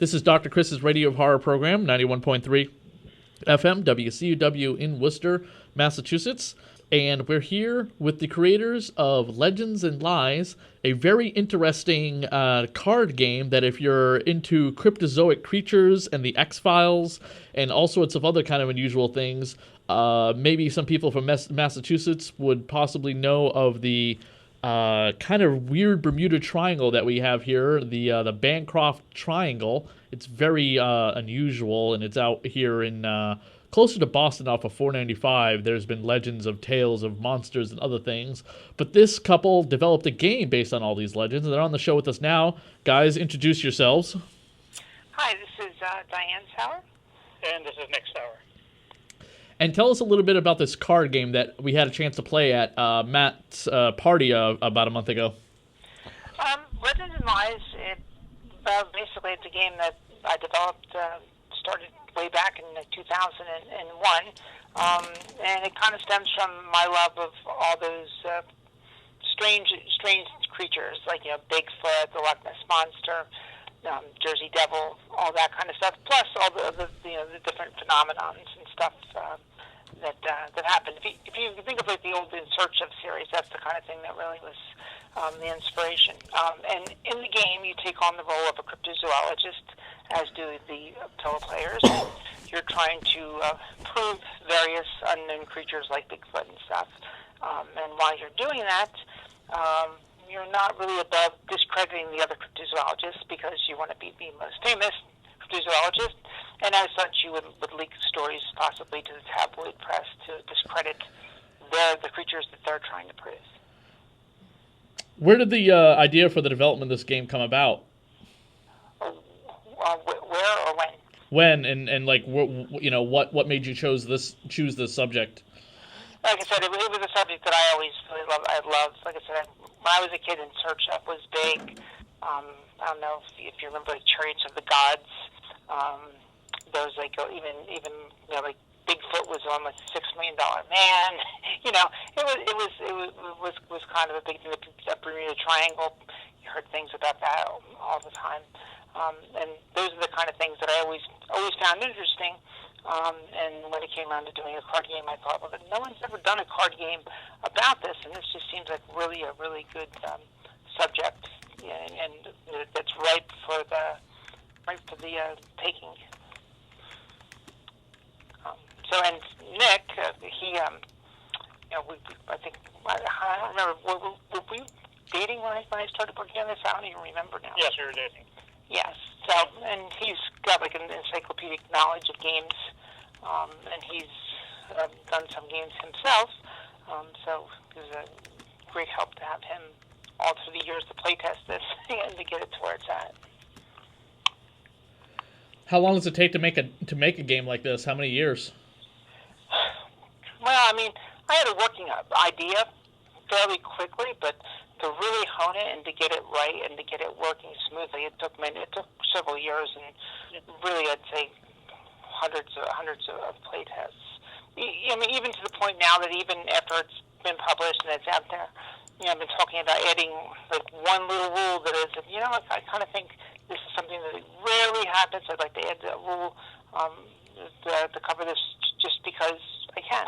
This is Dr. Chris's Radio of Horror program, 91.3 FM, WCUW in Worcester, Massachusetts. And we're here with the creators of Legends and Lies, a very interesting card game that if you're into cryptozoic creatures and the X-Files and all sorts of other kind of unusual things, maybe some people from Massachusetts would possibly know of the kind of weird Bermuda Triangle that we have here, the Bancroft Triangle. It's very unusual, and it's out here in closer to Boston off of 495. There's been legends of tales of monsters and other things, but this couple developed a game based on all these legends, and they're on the show with us now. Guys, introduce yourselves. Hi, this is Diane Sauer. And this is Nick Sauer. And tell us a little bit about this card game that we had a chance to play at Matt's party about a month ago. Legends and Lies, basically it's a game that I developed, started way back in 2001, and it kind of stems from my love of all those strange creatures, like, Bigfoot, the Loch Ness Monster, Jersey Devil, all that kind of stuff, plus all the different phenomenons and stuff that happened. If you think of like the old In Search of series, that's the kind of thing that really was the inspiration. And in the game, you take on the role of a cryptozoologist, as do the fellow players. You're trying to prove various unknown creatures like Bigfoot and stuff. And while you're doing that, you're not really above discrediting the other cryptozoologists because you want to be the most famous cryptozoologist, and as such you would leak stories possibly to the tabloid press to discredit the creatures that they're trying to prove. Where did the idea for the development of this game come about? Where or when? When and like what made you choose this subject? Like I said, it was a subject that I always really loved. I loved, like I said, when I was a kid, In Search Of was big. I don't know if you remember like Chariots of the Gods. There was like even like Bigfoot was on like $6 Million Man. It was kind of a big thing. The Bermuda Triangle. You heard things about that all the time. And those are the kind of things that I always found interesting. And when it came around to doing a card game, I thought, well, no one's ever done a card game about this, and this just seems like really a really good subject, and that's ripe for the taking. And Nick, he, I think I don't remember. Were we dating when I started working on this? I don't even remember now. Yes, we were dating. Yes. So, and he's got like an encyclopedic knowledge of games, and he's done some games himself. So it was a great help to have him all through the years to play test this and to get it to where it's at. How long does it take to make a game like this? How many years? Well, I mean, I had a working idea fairly quickly, but to really hone it and to get it right and to get it working smoothly, it took several years, and really I'd say hundreds of play tests. I mean, even to the point now that even after it's been published and it's out there, I've been talking about adding like one little rule that is, I kind of think this is something that rarely happens. I'd like to add that rule to cover this just because I can,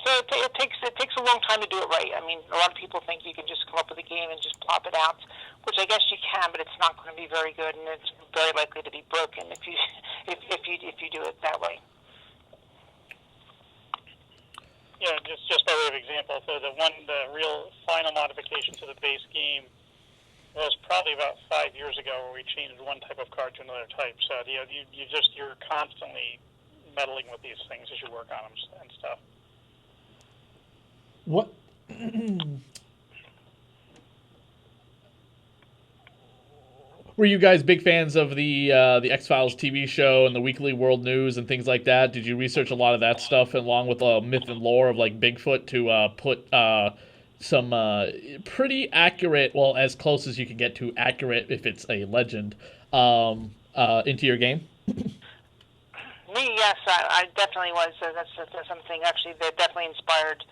So it takes a long time to do it right. I mean, a lot of people think you can just come up with a game and just plop it out, which I guess you can, but it's not going to be very good, and it's very likely to be broken if you do it that way. Yeah, just by way of example, so the real final modification to the base game was probably about 5 years ago, where we changed one type of card to another type. So you're constantly meddling with these things as you work on them and stuff. What? Were you guys big fans of the X-Files TV show and the weekly world news and things like that? Did you research a lot of that stuff along with myth and lore of like Bigfoot to put some pretty accurate, well, as close as you can get to accurate if it's a legend, into your game? Me, yes, I definitely was. That's something actually that definitely inspired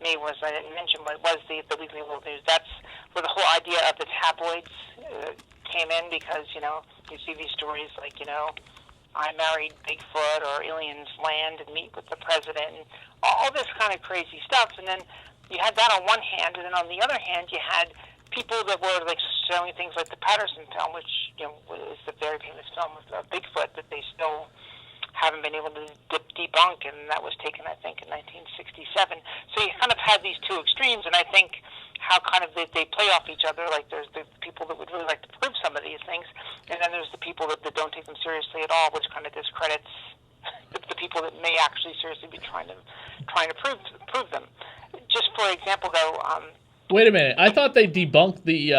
me. Was I didn't mention, but it was the weekly world news. That's where the whole idea of the tabloids came in, because you see these stories like, I married Bigfoot or aliens land and meet with the president and all this kind of crazy stuff. And then you had that on one hand, and then on the other hand, you had people that were like showing things like the Patterson film, which is the very famous film of Bigfoot that they still haven't been able to debunk, and that was taken, I think, in 1967. So you kind of had these two extremes, and I think how kind of they play off each other. Like there's the people that would really like to prove some of these things, and then there's the people that don't take them seriously at all, which kind of discredits the people that may actually seriously be trying to prove them. Just for example, though. Wait a minute. I thought they debunked the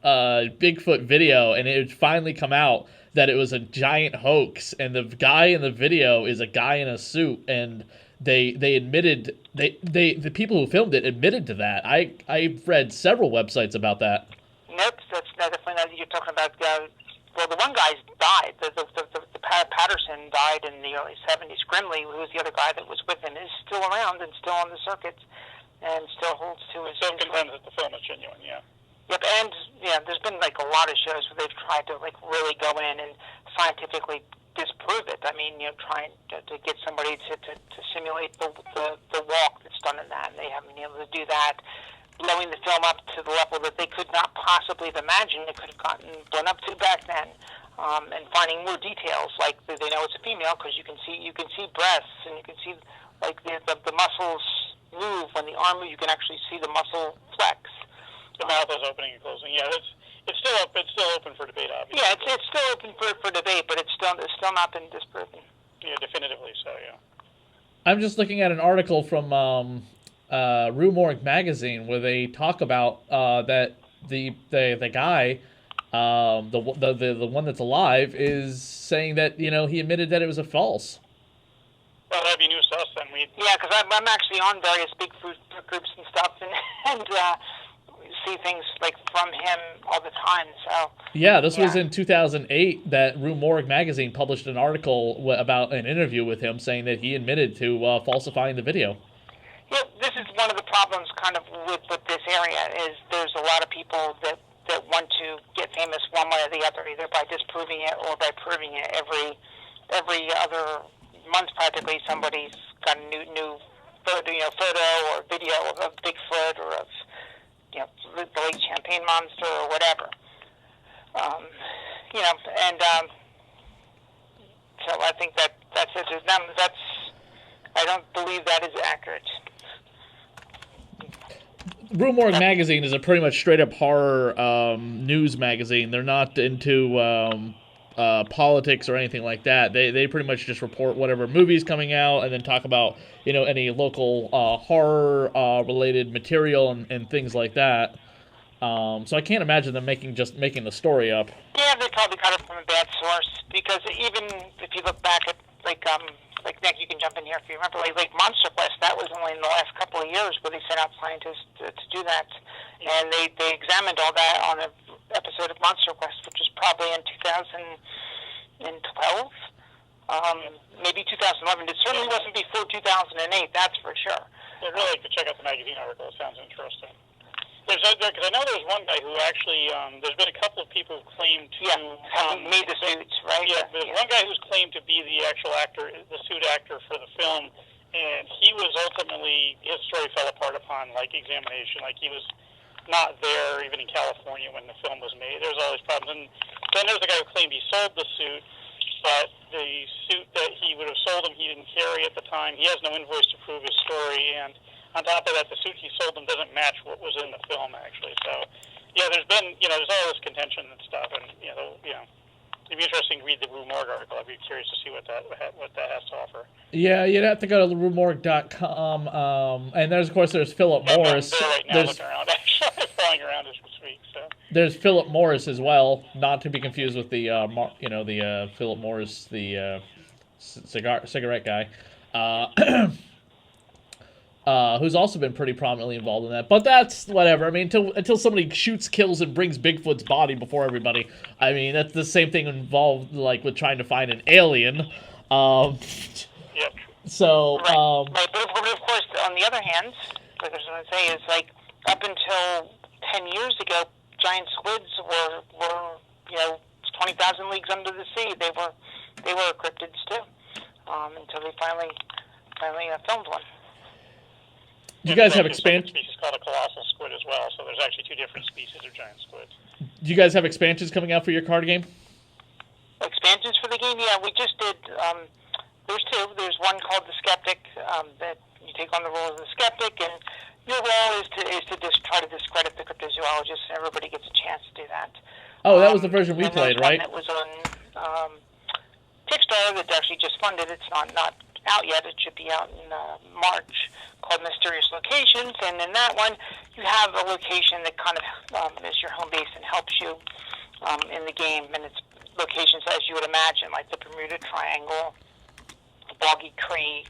Bigfoot video, and it had finally come out that it was a giant hoax, and the guy in the video is a guy in a suit, and they admitted the people who filmed it admitted to that. I've read several websites about that. Nope, that's definitely not. You're talking about. Well, the one guy died. The Patterson died in the early 70s. Grimley, who was the other guy that was with him, is still around and still on the circuits, and still holds to his. Still contends that the film is genuine. Yeah. Yep, and there's been like a lot of shows where they've tried to like really go in and scientifically disprove it. I mean, trying to get somebody to simulate the walk that's done in that, and they haven't been able to do that. Blowing the film up to the level that they could not possibly have imagined it could have gotten blown up to back then, and finding more details like they know it's a female because you can see breasts, and you can see like the muscles move when the arm moves. You can actually see the muscle flex. The mouth is opening and closing. Yeah, it's still open for debate, obviously. Yeah, it's still open for debate, but it's still not been disproven. Yeah, definitively so. Yeah. I'm just looking at an article from Rue Morgue magazine where they talk about that the guy, the one that's alive, is saying that he admitted that it was a false. Well, that'd be news to us then. Yeah, because I'm actually on various Bigfoot groups and stuff, and see things like from him all the time. So yeah, this was in 2008 that Rue Morgue magazine published an article about an interview with him saying that he admitted to falsifying the video. Yeah, this is one of the problems kind of with this area is there's a lot of people that want to get famous one way or the other, either by disproving it or by proving it. Every other month practically somebody's got a new photo or video of Bigfoot or of the Lake Champlain monster or whatever. So I think that's it. I don't believe that is accurate. Rue Morgue magazine is a pretty much straight up horror news magazine. They're not into politics or anything like that. They pretty much just report whatever movies coming out and then talk about any local horror related material and things like that. So I can't imagine them making the story up. Yeah, they probably got it from a bad source, because even if you look back at like Nick, you can jump in here if you remember, like Monster Quest, that was only in the last couple of years where they sent out scientists to do that, and they examined all that on an episode of Monster Quest, which was probably in 2012, maybe 2011. It certainly wasn't before 2008, that's for sure. I'd really like to check out the magazine article. It sounds interesting. Because I know there's one guy who actually, there's been a couple of people who claimed to... made the suits, right? Yeah, there's one guy who's claimed to be the actual actor, the suit actor for the film, and he was ultimately, his story fell apart upon, examination. He was not there, even in California, when the film was made. There was all these problems. And then there's a guy who claimed he sold the suit, but the suit that he would have sold him, he didn't carry at the time. He has no invoice to prove his story, and on top of that, the suit he sold him doesn't match what was in the film, actually. So, yeah, there's been, there's all this contention and stuff, and, it'd be interesting to read the Rue Morgue article. I'd be curious to see what that has to offer. Yeah, you'd have to go to ruemorgue.com, and there's Philip Morris. I'm there right now looking around, actually, flying around as we speak, so. There's Philip Morris as well, not to be confused with the, Philip Morris, the cigarette guy. Who's also been pretty prominently involved in that. But that's whatever. I mean, until somebody shoots, kills, and brings Bigfoot's body before everybody, I mean, that's the same thing involved, with trying to find an alien. Yep. So, Right, but of course, on the other hand, like I was going to say, is up until 10 years ago, giant squids were 20,000 Leagues Under the Sea. They were cryptids too, until they finally filmed one. Do you guys have expansions? Species called a colossal squid as well. So there's actually 2 different species of giant squids. Do you guys have expansions coming out for your card game? Expansions for the game? Yeah, we just did. There's 2. There's one called the Skeptic that you take on the role of the Skeptic, and your role is to just try to discredit the cryptozoologist, and everybody gets a chance to do that. Oh, that was the version we played, right? It was on Kickstarter that actually just funded. It's not out yet. It should be out in March, called Mysterious Locations. And in that one, you have a location that kind of is your home base and helps you in the game. And it's locations as you would imagine, like the Bermuda Triangle, Boggy Creek,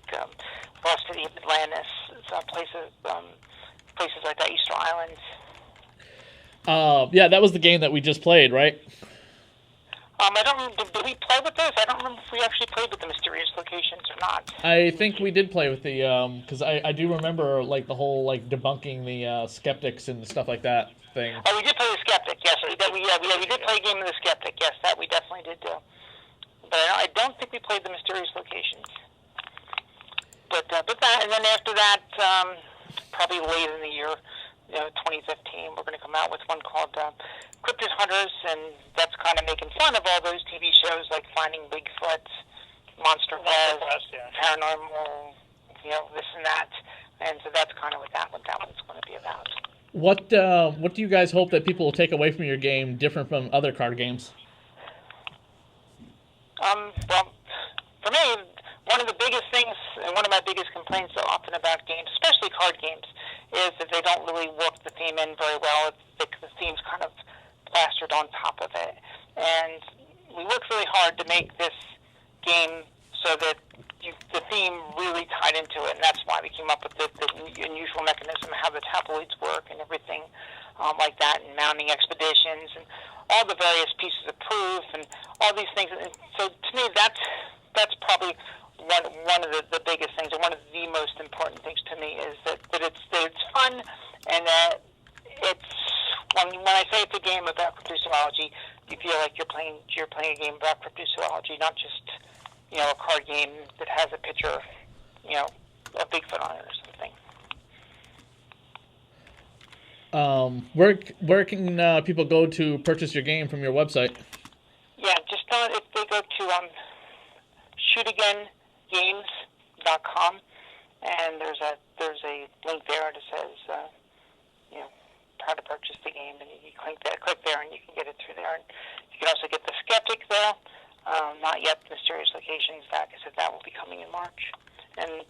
Lost City of Atlantis, places like that, Easter Island. Yeah, that was the game that we just played, right? I don't remember, did we play with those? I don't remember if we actually played with the Mysterious Locations or not. I think we did play with the, because I do remember, like, the whole, like, debunking the skeptics and stuff like that thing. Oh, we did play the Skeptic, yes. We did play a game of the Skeptic, yes, that we definitely did do. But I don't think we played the Mysterious Locations. But that, and then after that, probably late in the year, 2015, we're going to come out with one called Cryptid Hunters, and that's kind of making fun of all those TV shows like Finding Bigfoot, Monster Quest, Paranormal, this and that. And so that's kind of what that one's going to be about. What do you guys hope that people will take away from your game different from other card games? Well, for me, one of the biggest things, and one of my biggest complaints so often about games, especially card games, is that they don't really work the theme in very well. The theme's kind of plastered on top of it. And we worked really hard to make this game so that the theme really tied into it, and that's why we came up with the unusual mechanism, how the tabloids work and everything like that, and mounting expeditions, and all the various pieces of proof, and all these things. And so to me, that's probably one of the biggest things, and one of the most important things to me is that it's fun, and that it's when I say it's a game about cryptozoology, you feel like you're playing a game about cryptozoology, not just a card game that has a picture of Bigfoot on it or something. Where can people go to purchase your game from your website? Yeah, just if they go to shootagaingames.com, and there's a link there that says how to purchase the game, and you click there, and you can get it through there. And you can also get the Skeptic there. Not yet Mysterious Locations. Like I said, that will be coming in March, and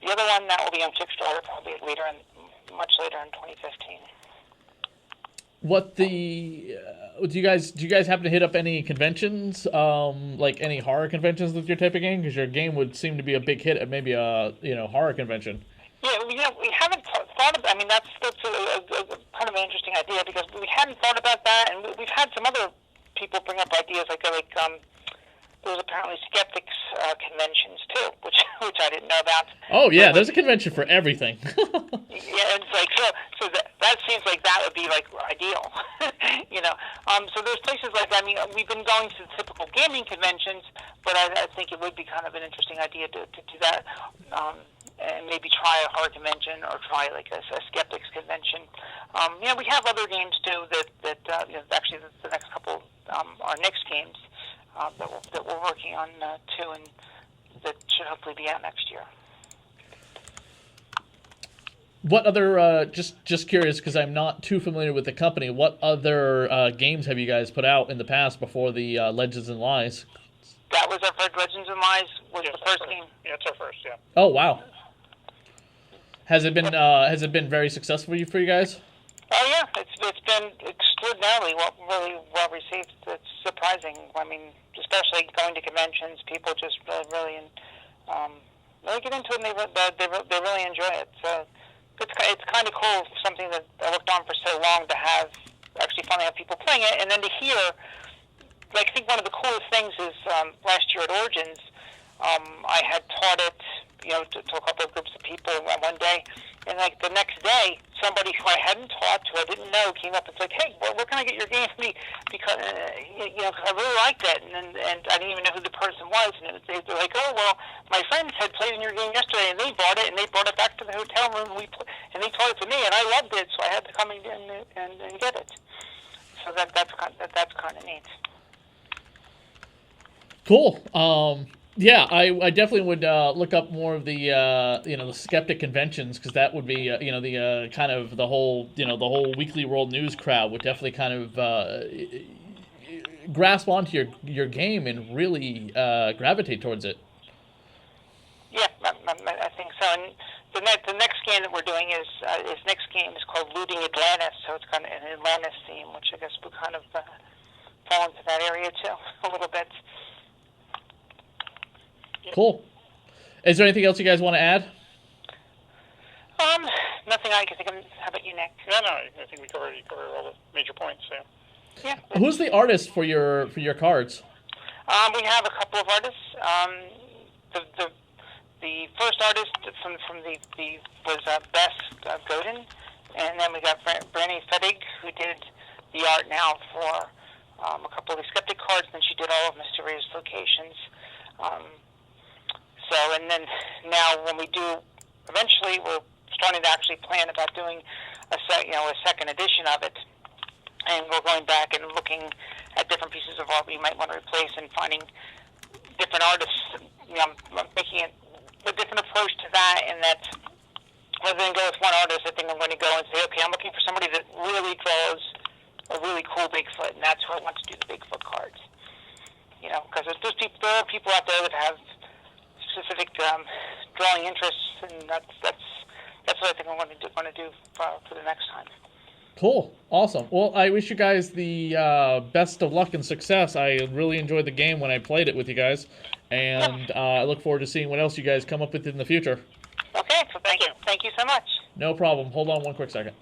the other one that will be on Kickstarter probably much later in 2015. What do you guys happen to hit up any conventions, like any horror conventions with your type of game? Because your game would seem to be a big hit at maybe a horror convention. Yeah, we haven't thought of. I mean, that's a kind of an interesting idea, because we hadn't thought about that, and we've had some other people bring up ideas like there's apparently skeptics conventions too, which I didn't know about. Oh yeah, there's a convention for everything. Yeah, it's like so that seems like that would be like ideal, So there's places like that. I mean, we've been going to the typical gaming conventions, but I think it would be kind of an interesting idea to do that, and maybe try a horror convention or try like a skeptics convention. We have other games too that actually the next couple our next games. That we're working on too, and that should hopefully be out next year. What other, just curious, because I'm not too familiar with the company, what other games have you guys put out in the past before the Legends and Lies? That was our first. Legends and Lies was the first game. Yeah, it's our first, yeah. Oh, wow. Has it been very successful for you guys? Oh yeah, it's been extraordinarily really well received. It's surprising. I mean, especially going to conventions, people just really get into it, and they really enjoy it. So it's kind of cool, something that I worked on for so long, to have actually finally have people playing it, and then to hear. Like, I think one of the coolest things is last year at Origins, I had taught it, to a couple of groups of people one day, and like the next day, somebody who I hadn't taught, who I didn't know, came up and said, "Hey, where can I get your game for me? Because cause I really liked it." And I didn't even know who the person was. And they were like, "Oh, well, my friends had played in your game yesterday, and they bought it, and they brought it back to the hotel room, and they taught it to me, and I loved it, so I had to come in and get it." So that's kind of neat. Cool. Yeah, I definitely would look up more of the the skeptic conventions, because that would be the kind of the whole Weekly World News crowd would definitely kind of grasp onto your game and really gravitate towards it. Yeah, I think so. And the next game that we're doing is next game is called Looting Atlantis, so it's kind of an Atlantis theme, which I guess would kind of fall into that area too a little bit. Cool. Is there anything else you guys want to add? Nothing I can think of. How about you, Nick? No, I think we covered all the major points. So. Yeah. Who's the artist for your cards? We have a couple of artists. The first artist from the was Bess Godin, and then we got Brandy Fedig, who did the art now for a couple of the Skeptic cards. Then she did all of Mysterious Locations. And then now when we do, eventually we're starting to actually plan about doing a second edition of it, and we're going back and looking at different pieces of art we might want to replace and finding different artists. Making it a different approach to that, and that rather than go with one artist, I think I'm going to go and say, okay, I'm looking for somebody that really draws a really cool Bigfoot, and that's who I want to do the Bigfoot cards. Because there are people out there that have specific drawing interests, and that's what I think I'm going to do for the next time. Cool. Awesome. Well, I wish you guys the best of luck and success. I really enjoyed the game when I played it with you guys, and I look forward to seeing what else you guys come up with in the future. Okay, so thank you so much. No problem. Hold on one quick second.